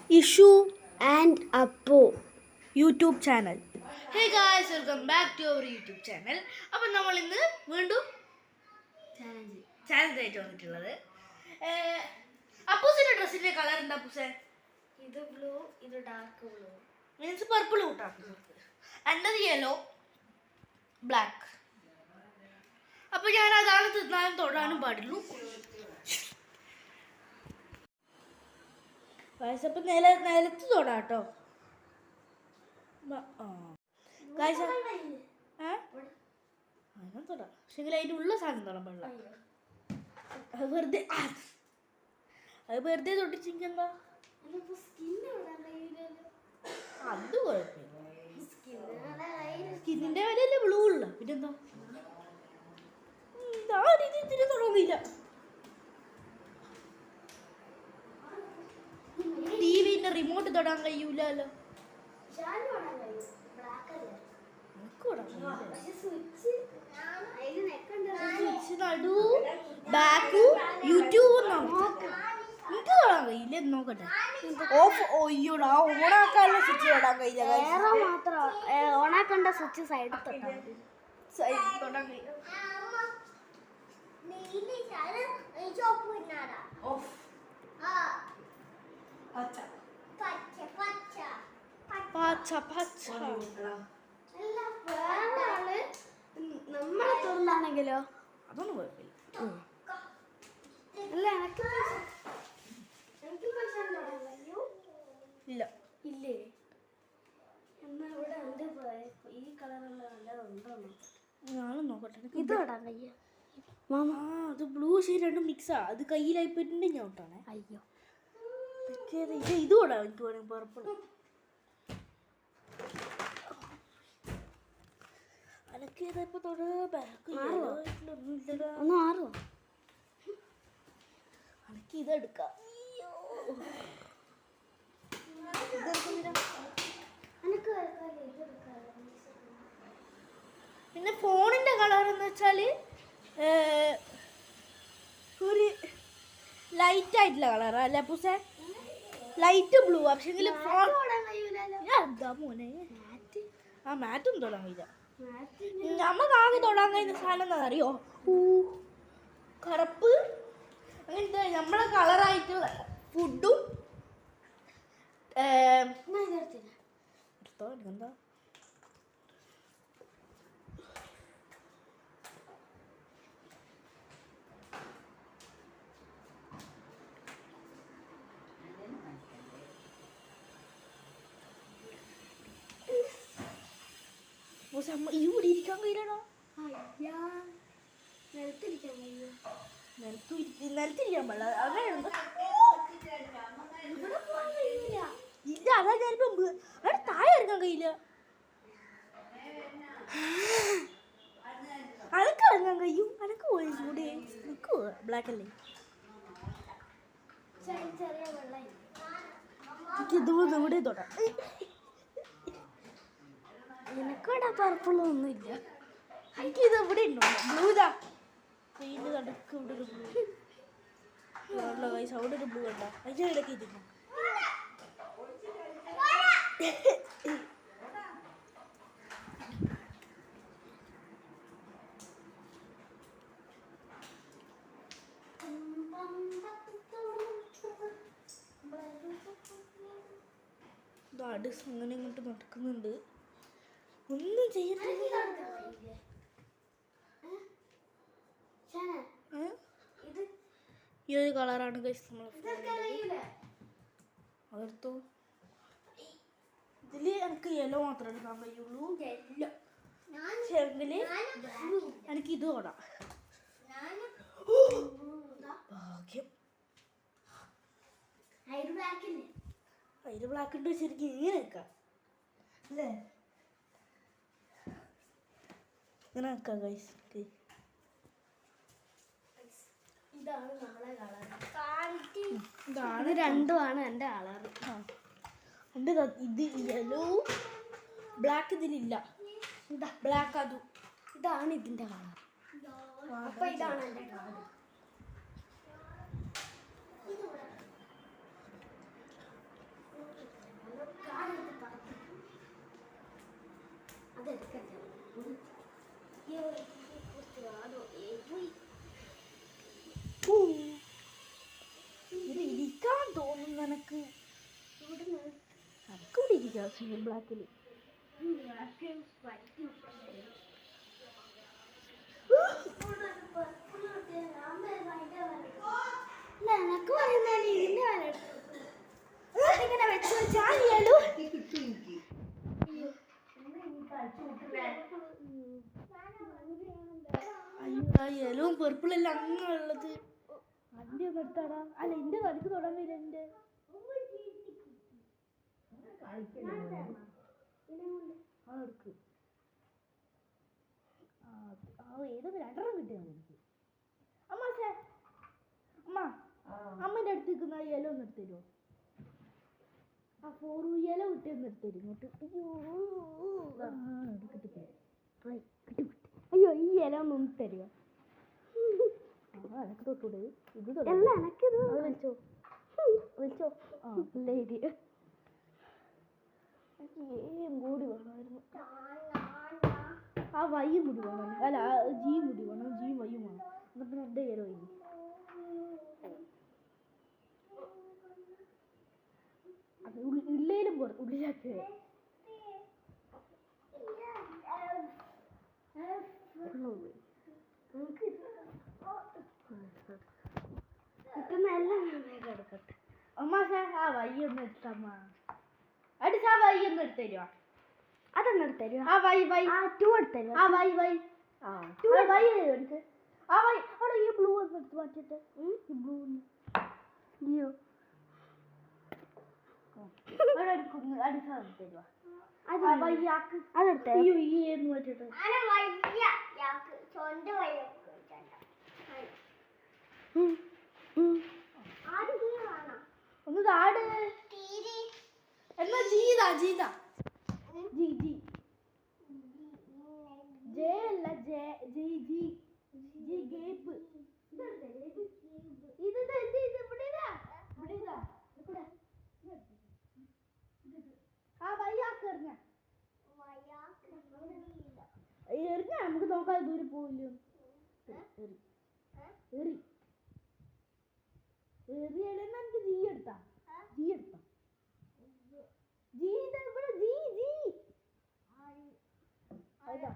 Issue and Appu YouTube channel. Hey guys, welcome back to our YouTube channel. അപ്പം നമ്മൾ ഇന്ന് വീണ്ടും challenge ആയിട്ട് വന്നിട്ടുള്ളത്. അപ്പൂസിന്റെ ഡ്രസ്സിന്റെ കളർ എന്താ അപ്പൂസേ? ഇത് ബ്ലൂ, ഇത് ഡാർക്ക് ബ്ലൂ, മീൻസ് പർപ്പിൾ കൂട്ടാ. എൻ്റെത് യെല്ലോ, ബ്ലാക്ക്. അപ്പൊ ഞാൻ അതാണ് തിന്നാനും തൊടാനും പാടുള്ളൂ. വയസ്സപ്പം നിലത്ത് തൊടാട്ടോ. തൊടാം, പക്ഷെ അതിൻ്റെ ഉള്ള സാധനം തൊടാൻ പാടില്ല. അത് വെറുതെ തൊട്ടിച്ചെങ്കിൽ എന്താ? അത് കുഴപ്പമില്ല. സ്കിന്നിന്റെ വിലയല്ലേ ബ്ലൂ ഉള്ള, പിന്നെന്താ? ഇതിന് തുടങ്ങിയില്ല. ടിവിന്റെ റിമോട്ട് തൊടാൻ കഴിയൂലല്ലോ. നടു ബാക്ക് യൂട്യൂബ് എനിക്ക് തൊടാൻ കഴിയില്ല. നോക്കട്ടെ. ഓയ്യോടാ, ഓണാക്കാനുള്ള സ്വിച്ച് തൊടാൻ കഴിയില്ല. ഓണാക്കണ്ട സ്വിച്ച് സൈഡിൽ തൊട്ടാൽ തൊടാൻ കഴിയില്ല. നമ്മളെ തൊഴിലാണെങ്കിലോ അതൊന്നും കുഴപ്പമില്ല. അല്ല എനിക്ക് ഇല്ല, ഇല്ലേ? എന്നാ ഇവിടെ ഉണ്ട് ഈ കളറുള്ള നല്ലതുണ്ടോ? ഞാനും നോക്കട്ടെ. ഇത് ഇടാൻ കഴിയ അത് ബ്ലൂ ഷെയ്ഡ് രണ്ടും മിക്സാ. അത് കയ്യിലായി പോയിട്ടുണ്ട്. ഞാൻ തൊട്ടാണേ. അയ്യോ, ഇത് തൊടാം. എനിക്ക് വേണമെങ്കിൽ പർപ്പിൾ. അനക്കേതാ തൊടാ? ബാക്ക് ഒന്ന് മാറുമോ? അനക്ക് ഇതെടുക്കാം. പിന്നെ ഫോണിന്റെ കളർ എന്ന് വെച്ചാല് ഒരു ലൈറ്റ് ആയിട്ടുള്ള കളറാ അല്ലേ പൂസേ? Light blue. പക്ഷെ എന്താ മോനെ, ആ മാറ്റും തൊടാൻ കഴിയില്ല. നമുക്ക് ആകെ തൊടാൻ കഴിയുന്ന സാധനം എന്താ അറിയോ? കറുപ്പ്. അങ്ങനത്തെ നമ്മളെ കളറായിട്ടുള്ള ഫുഡും എന്താ ഇവിടെ ഇരിക്കാൻ കഴിയില്ലണോ? നിലത്തിരിക്കാൻ പാടില്ല. അങ്ങനെ ഇല്ല, അതാ ഞാനിപ്പോ അവിടെ താഴെ ഇറങ്ങാൻ കഴിയില്ല. അനക്ക് ഇറങ്ങാൻ കഴിയും. അനക്ക് പോയി കൂടെ നിൽക്കോ? ബ്ലാക്ക് അല്ലേ? ഇതുപോലെ ഇവിടെ തൊടാം. എനിക്കിവിടെ പർപ്പിളൊന്നുമില്ല. എനിക്ക് ഇത് ഇവിടെ ഉണ്ടോ? ബ്ലൂ ഇതാ പെയിന്റ് കടക്ക്. ഇവിടെ ഒരു ബ്ലൂ കൈസ്. അവിടെ ഒരു ബ്ലൂ കണ്ട. അതിൻ്റെ ഇടയ്ക്ക് ഇതില്ല. അടുസ് അങ്ങനെ ഇങ്ങോട്ട് നടക്കുന്നുണ്ട്. ഒന്നും ചെയ്യത്തില്ല. ഈ ഒരു കളറാണ് ഗൈസ് നമ്മൾ അതെടുത്തോ. ഇതില് എനിക്ക് യെല്ലോ മാത്രമേ എടുക്കാൻ കഴിയുള്ളൂ. യെല്ലോ ചെറുതില് എനിക്ക് ഇത് തൊടാം. ഭാഗ്യം. അതിന് ബ്ലാക്ക് ഉണ്ട്. ശരിക്കും ഇങ്ങനെ വെക്കാം അല്ലേ? ഇങ്ങനെ വെക്കാം ഗൈസ്. ഇതാണ് നമ്മളെ കളർ. ഇതാണ് രണ്ടുമാണ് എൻ്റെ കളർ. എൻ്റെ ഇത് യെല്ലോ ബ്ലാക്ക് ഇതിലില്ല. ബ്ലാക്ക് അതും. ഇതാണ് ഇതിൻ്റെ കളർ. അപ്പൊ ഇതാണ് എൻ്റെ കളർ. കളിക്കാം സിംഗിൾ ബ്ലാക്കിൽ. എനക്ക് പറയുന്ന ഇതിന്റെ വില ഇങ്ങനെ വെച്ച് വെച്ചാൽ യെല്ലോവും പെർപ്പിളെല്ലാം അങ്ങനെ ഉള്ളത്. അതിൻ്റെ ഒന്ന് എടുത്താടാ. അല്ല എൻ്റെ കളിക്ക് തൊടാൻ വരില്ല. എൻ്റെ അതെടുക്ക്. ഏതൊക്കെ 2 കിട്ടിയാണ് എനിക്ക്. അമ്മ അമ്മ അമ്മേൻ്റെ അടുത്ത് നിൽക്കുന്ന യെല്ലോ ഒന്ന് എടുത്ത് തരുമോ? ആ 4 യെല്ലോ കിട്ടിയൊന്ന് എടുത്ത് തരും ഇങ്ങോട്ട്. അയ്യോ ഈ ഇല ഒന്ന് തരുമോ? എനക്ക് തൊട്ടൂടെ ഇത് വിളിച്ചോ വിളിച്ചോ. ആ ലേഡി ഏം കൂടി വേണമായിരുന്നു. ആ വയ്യും കൂടി വേണം. അല്ല ജിയും കൂടി വേണം. ജിയും വയ്യും വേണം. എന്നിട്ട് 2 ഇല വൈകി. അത് ഉള്ളിലും പുറത്ത് ഉള്ളിലാക്കി അമ്മ ആ വയ്യൊന്ന് എടുത്തമ്മ. അടിച്ചാ വയ്യൊന്ന് എടുത്ത് തരുമോ? അതൊന്നും എടുത്തരുമോ? ആ വൈ 2 എടുത്തരുമോ? ആ വൈ വൈ എടുത്ത്. ആ വൈ അവിടെ ഈ ബ്ലൂ ഒന്ന് എടുത്ത് മാറ്റിട്ട്. ഈ ബ്ലൂ ജിയോ അടിച്ചാ തരുമോ? അതെടുത്തേ. അയ്യോ ഈ എന്ന് മാറ്റിട്ട് ഒന്ന് താട്. എന്നാ Jeeta Jeeta G G J അല്ല J G G G gap. ഇത് ആ വയ്യാക്ക് എറിഞ്ഞ നമുക്ക് നോക്കാതെ ദൂരെ പോവില്ലോ. എറി എറിയല്ലെന്ന് എനിക്ക് ജി എടുത്താ ജി എടുത്താ ജി ഇവിടെ ജി ജി അതാ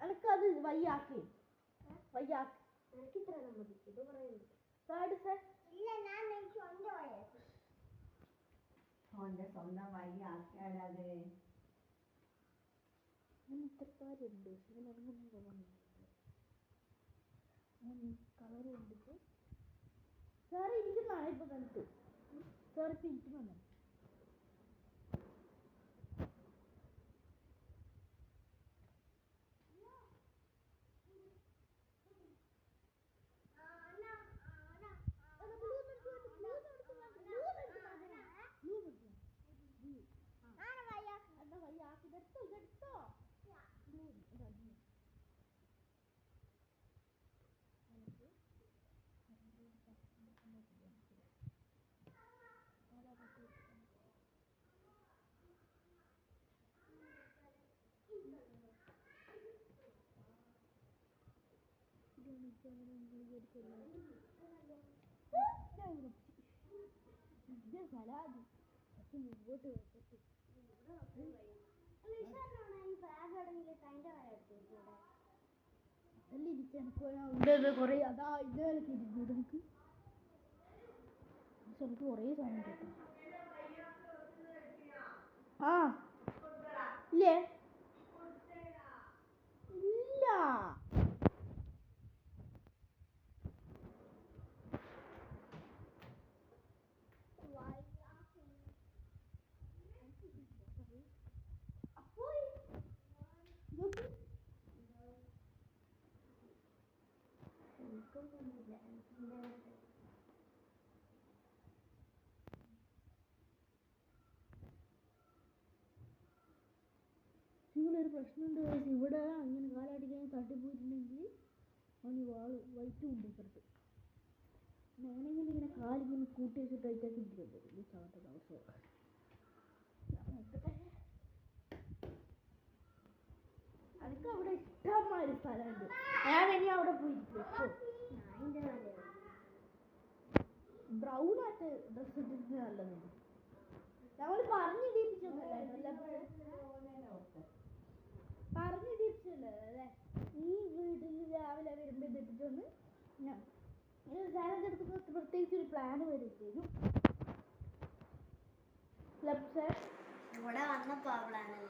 എനിക്കത് വയ്യാക്ക് വയ്യാക്ക് എനിക്കിത്ര സമ്മതിക്കും. ഇത് പറയുന്നത് അവന്റെ സ്വന്തം വഴി ആക്കിയാലത് ഇത്രക്കാരുണ്ട്. കളർ കണ്ടിട്ട് സാറ് ഇരിക്കുന്നതാണ് ഇപ്പൊ കണ്ടിട്ട്. സാർ ഇപ്പൊ ഇരിക്കുന്നതാണ്. കൊറേ അതാ ഇതേലൊക്കെ ഇരിക്കും. നമുക്ക് സ്ഥലത്ത് കൊറേ സാധനം കിട്ടും. ആ ഇല്ലേ ഇല്ല നിങ്ങളൊരു പ്രശ്നമുണ്ട്. ഇവിടെ അങ്ങനെ കാലടിക്കാൻ തട്ടിപ്പോയിട്ടുണ്ടെങ്കിൽ അവന് വാള് വൈറ്റ് ഉണ്ട് ഇപ്പുറത്ത്. ഞാനെങ്കിലും ഇങ്ങനെ കാലിങ്ങനെ കൂട്ടി വെച്ചിട്ട് വൈറ്റാക്കി ഇരിക്കുന്നത് ഈ ചാട്ട അവസരം. അതൊക്കെ അവിടെ ഇഷ്ടമായി ഒരു സ്ഥലമുണ്ട്. ഞാൻ ഇനി അവിടെ പോയിരിക്കും. ബ്രൗൺ ആയിട്ട് ഡ്രസ് ഇട്ടിട്ട് നല്ലത്. ഞങ്ങൾ പറഞ്ഞിടിച്ചല്ലേ അല്ലേ? ഈ വീട്ടിൽ രാവിലെ വരുമ്പോൾ ഇതിട്ടിട്ടൊന്ന് ഞാൻ ചാലഞ്ച് എടുക്കുമ്പോൾ പ്രത്യേകിച്ച് ഒരു പ്ലാന് വരും. ഇവിടെ വന്നപ്പോ ആ പ്ലാനല്ലേ.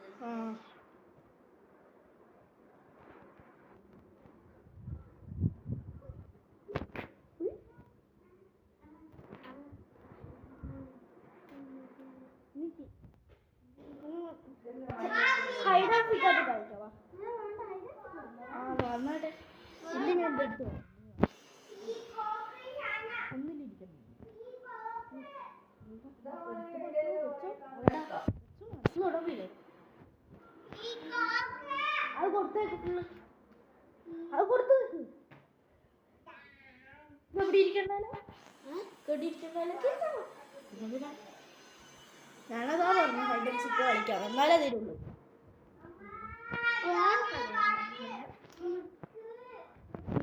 വന്നാട്ടെ ഇല്ല ഞാൻ എടുത്തു ഒന്നിലിരിക്കുന്നു. അത് കൊടുത്തേക്ക് ഫുള്ള്. അത് കൊടുത്തു നിൽക്ക്. എവിടെ ഇരിക്കണ്ടാലോ ഞാനതാ പറഞ്ഞു ഹൈഡ് ആൻഡ് സീക്ക് കളിക്കാം, എന്നാലേ തരുള്ളൂ.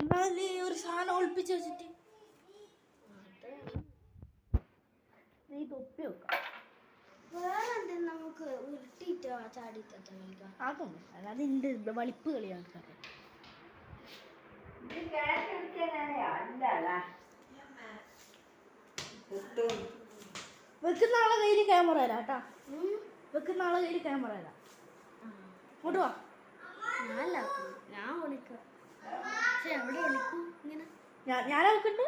എന്നാല് ഒരു സാധനം ഒളിപ്പിച്ച് വെച്ചിട്ട് നീ തൊപ്പി വെക്കാം. വേറെ നമുക്ക് ഉരുട്ടിട്ടോ ചാടിട്ടോ കളിക്കാം. അതൊന്നും അല്ലാതെ ഉണ്ട് വളിപ്പ് കളിയാണ്. വെക്കുന്ന ആളെ കയ്യിൽ ക്യാമറ തരാം കേട്ടാ. വെക്കുന്ന ആളെ കയ്യിൽ ക്യാമറ തരാം. ഇങ്ങോട്ട് വാ. ഞാൻ വിളിക്കാം. പക്ഷെ എവിടെ വിളിക്കും? ഇങ്ങനെ ഞാനാ വെക്കണ്ട്.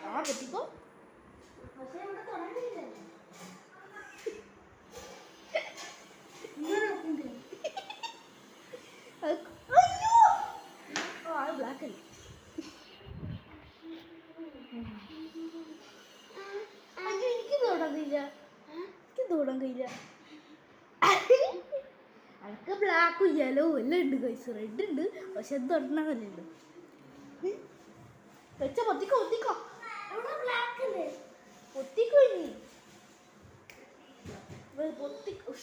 ആ പറ്റിക്കോ. പക്ഷെ ഇവിടെ തുടങ്ങിയില്ലേ? ബ്ലാക്ക് അല്ലേ? എനിക്ക് തോടാൻ കഴിയില്ല. അനക്ക് ബ്ലാക്കും യെല്ലോ എല്ലാം ഉണ്ട്. കൈസ് റെഡ് ഉണ്ട്, പക്ഷെ എന്ത് ഒരെണ്ണമല്ലേ വെച്ച. പൊത്തിക്കോ പൊത്തിക്കോ ഇനി പൊത്തിക്കോ.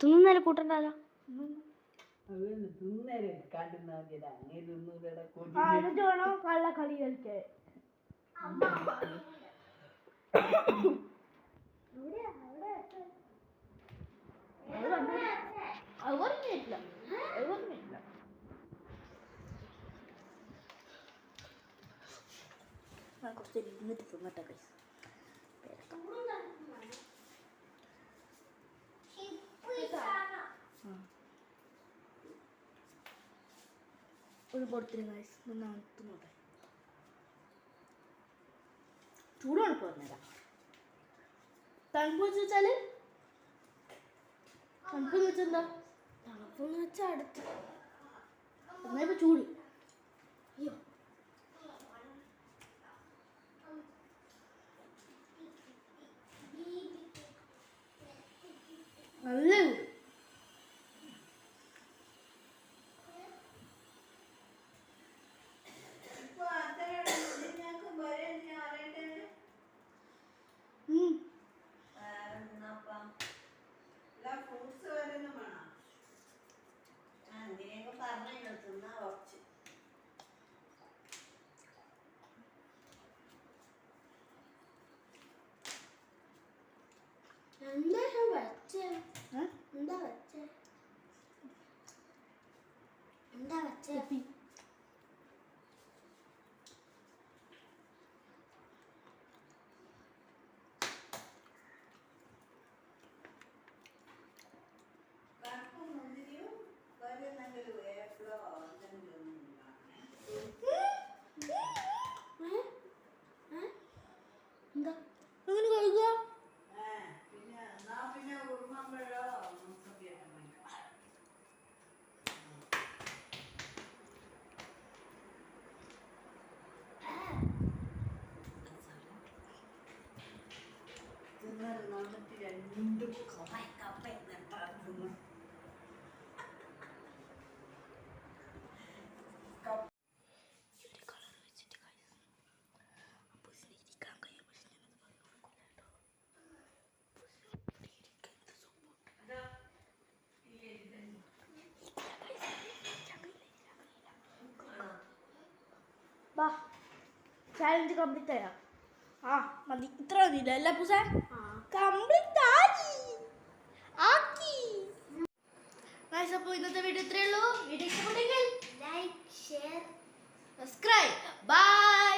തിന്നേരം കൂട്ടണ്ടല്ലോ. കള്ളക്കളി കളിക്കേ കുറച്ച് ഇരുന്നിട്ട് തിന്നട്ടെ കൈസ്. ഒരു കൊടുത്തിരുന്ന കൈസ് തിന്നോട്ടെ. ചൂടാണ് പറഞ്ഞുതരാം. തണുപ്പ് വെച്ചാല് തണുപ്പെന്ന് വെച്ചെന്താ? തണുപ്പെന്ന് വെച്ചാൽ അടുത്ത് എന്നാ ഇപ്പൊ ചൂട്. അയ്യോ നല്ല എന്താ വെച്ചേ? വാ ചാലഞ്ച് കംപ്ലീറ്റ് ആയാ ആ മതി ഇത്ര മതിയില്ല അല്ല പൂസേ കംപ്ലീറ്റ് ആക്കി ഗൈസ് അപ്പോൾ ഇന്നത്തെ വീഡിയോ ഇത്രയേ ഉള്ളൂ വീഡിയോ ഇഷ്ടപ്പെട്ടെങ്കിൽ ലൈക്ക് ഷെയർ സബ്സ്ക്രൈബ് ബൈ